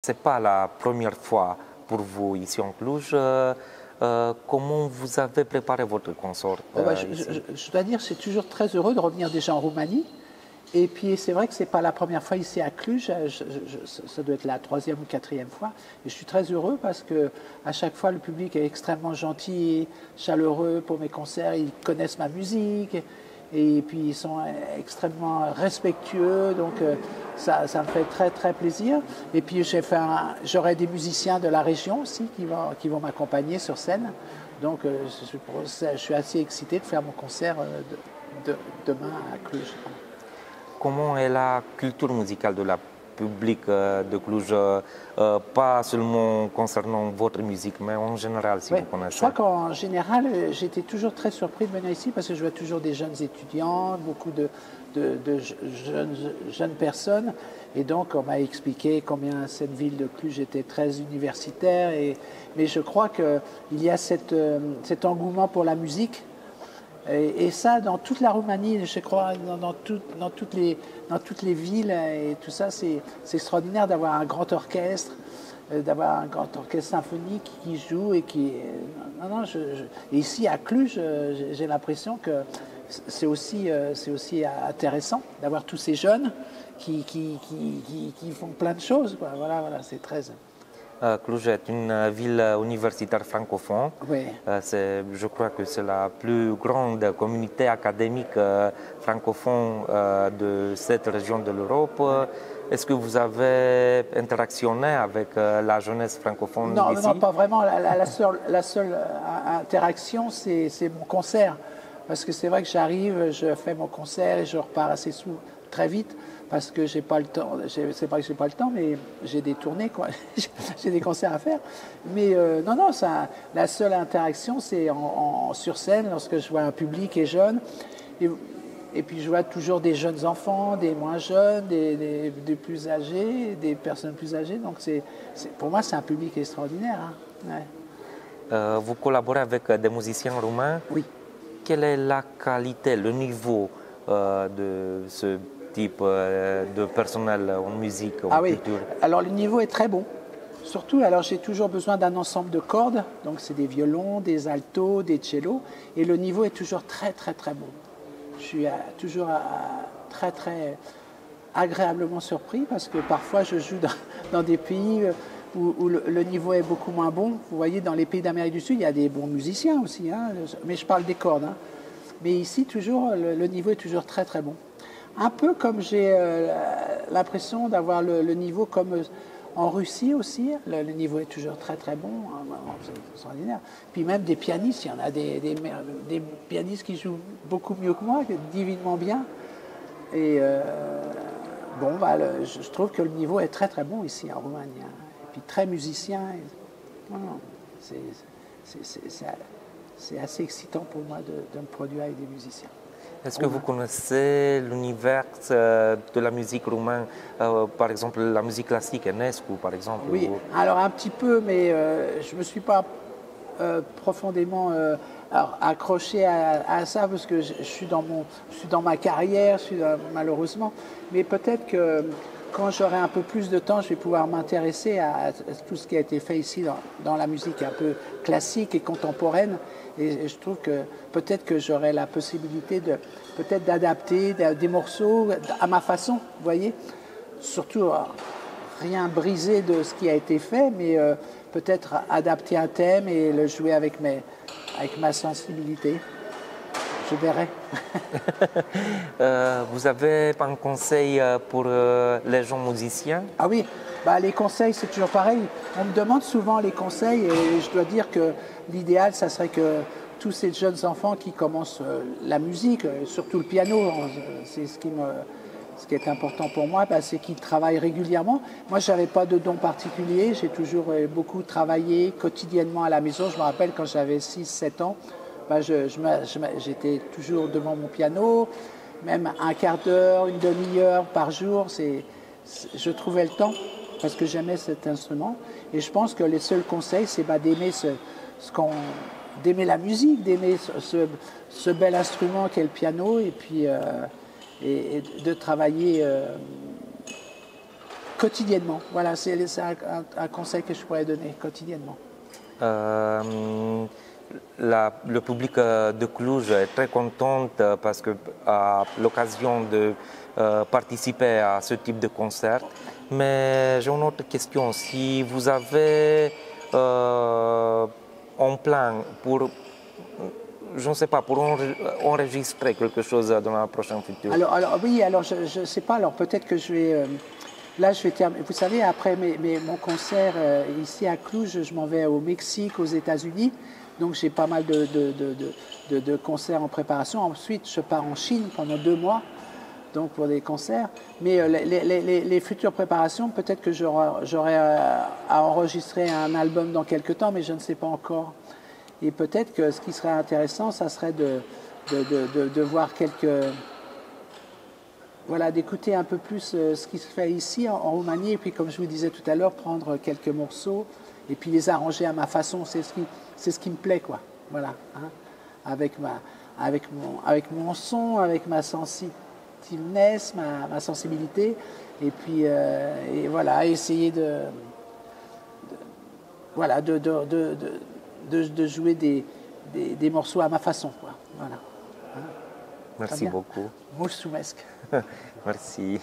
Ce n'est pas la première fois pour vous ici en Cluj. Comment vous avez préparé votre concert je dois dire que je suis toujours très heureux de revenir déjà en Roumanie. Et puis c'est vrai que ce n'est pas la première fois ici à Cluj, ça doit être la troisième ou quatrième fois. Et je suis très heureux parce que à chaque fois le public est extrêmement gentil, chaleureux pour mes concerts, ils connaissent ma musique et puis ils sont extrêmement respectueux, donc ça me fait très très plaisir. Et puis j'aurai des musiciens de la région aussi qui vont m'accompagner sur scène. Donc je suis assez excité de faire mon concert demain à Cluj. Comment est la culture musicale de la public de Cluj, pas seulement concernant votre musique, mais en général, si vous connaissez? Je crois qu'en général, j'étais toujours très surpris de venir ici parce que je vois toujours des jeunes étudiants, beaucoup de jeunes personnes. Et donc, on m'a expliqué combien cette ville de Cluj était très universitaire. Mais je crois qu'il y a cet engouement pour la musique. Et ça, dans toute la Roumanie, je crois, dans toutes les villes et tout ça, c'est extraordinaire d'avoir un grand orchestre, symphonique qui joue et qui... Et ici, à Cluj, j'ai l'impression que c'est aussi intéressant d'avoir tous ces jeunes qui font plein de choses, quoi. Voilà, c'est très... Cluj est une ville universitaire francophone. Oui. Je crois que c'est la plus grande communauté académique francophone de cette région de l'Europe. Est-ce que vous avez interactionné avec la jeunesse francophone ici? Non, pas vraiment. La seule interaction, c'est mon concert. Parce que c'est vrai que j'arrive, je fais mon concert et je repars assez très vite. Parce que j'ai pas le temps, c'est pas que j'ai pas le temps, mais j'ai des tournées, quoi. J'ai des concerts à faire. Mais la seule interaction, c'est sur scène, lorsque je vois un public et jeune. Et puis je vois toujours des jeunes enfants, des moins jeunes, des plus âgés, des personnes plus âgées. Donc pour moi, c'est un public extraordinaire. Hein. Ouais. Vous collaborez avec des musiciens roumains. Oui. Quelle est la qualité, le niveau de ce type de personnel en musique, en culture? Oui. Alors le niveau est très bon. Surtout, alors j'ai toujours besoin d'un ensemble de cordes. Donc c'est des violons, des altos, des cellos. Et le niveau est toujours très très très bon. Je suis toujours très très agréablement surpris parce que parfois je joue dans des pays où le niveau est beaucoup moins bon. Vous voyez, dans les pays d'Amérique du Sud, il y a des bons musiciens aussi, hein, mais je parle des cordes. Hein. Mais ici, toujours, le niveau est toujours très très bon. Un peu comme j'ai l'impression d'avoir le niveau comme en Russie aussi. Le niveau est toujours très très bon, c'est extraordinaire. Puis même des pianistes, il y en a des pianistes qui jouent beaucoup mieux que moi, divinement bien. Et je trouve que le niveau est très très bon ici en Roumanie. Hein. Et puis très musicien. C'est assez excitant pour moi de me produire avec des musiciens. Est-ce que vous connaissez l'univers de la musique roumaine, par exemple la musique classique, Enescu par exemple? Oui, alors un petit peu, mais je ne me suis pas profondément accroché à ça parce que je suis dans ma carrière, malheureusement. Mais peut-être que quand j'aurai un peu plus de temps, je vais pouvoir m'intéresser à tout ce qui a été fait ici dans la musique un peu classique et contemporaine. Et je trouve que peut-être que j'aurai la possibilité d'adapter des morceaux à ma façon, vous voyez. Surtout rien briser de ce qui a été fait, mais peut-être adapter un thème et le jouer avec ma sensibilité. Je verrai. Vous avez un conseil pour les gens musiciens? Ah oui, les conseils, c'est toujours pareil. On me demande souvent les conseils et je dois dire que l'idéal, ça serait que tous ces jeunes enfants qui commencent la musique, surtout le piano, c'est ce qui est important pour moi, c'est qu'ils travaillent régulièrement. Moi, je n'avais pas de don particulier, j'ai toujours beaucoup travaillé quotidiennement à la maison. Je me rappelle quand j'avais 6-7 ans, j'étais toujours devant mon piano, même un quart d'heure, une demi-heure par jour. Je trouvais le temps parce que j'aimais cet instrument. Et je pense que les seuls conseils, c'est d'aimer d'aimer la musique, d'aimer ce bel instrument qu'est le piano, et puis et de travailler Quotidiennement, voilà, c'est un conseil que je pourrais donner, quotidiennement. Le public de Cluj est très content parce que à l'occasion de participer à ce type de concert. Mais j'ai une autre question. Si vous avez un plan pour, je ne sais pas, pour enregistrer quelque chose dans la prochaine future. Alors oui, alors je ne sais pas, alors peut-être que je vais... là, je vais terminer. Vous savez, après mon concert ici à Cluj, je m'en vais au Mexique, aux États-Unis. Donc j'ai pas mal de concerts en préparation. Ensuite, je pars en Chine pendant 2 mois, donc pour des concerts. Mais les futures préparations, peut-être que j'aurai à enregistrer un album dans quelques temps, mais je ne sais pas encore. Et peut-être que ce qui serait intéressant, ça serait de voir voilà, d'écouter un peu plus ce qui se fait ici en Roumanie. Et puis, comme je vous disais tout à l'heure, prendre quelques morceaux et puis les arranger à ma façon. C'est ce qui me plaît, quoi. Voilà. Hein. Avec mon son, avec ma sensitiveness, ma sensibilité. Et puis, et voilà, essayer voilà, de jouer des morceaux à ma façon, quoi. Voilà. Merci beaucoup. Mulțumesc. Merci.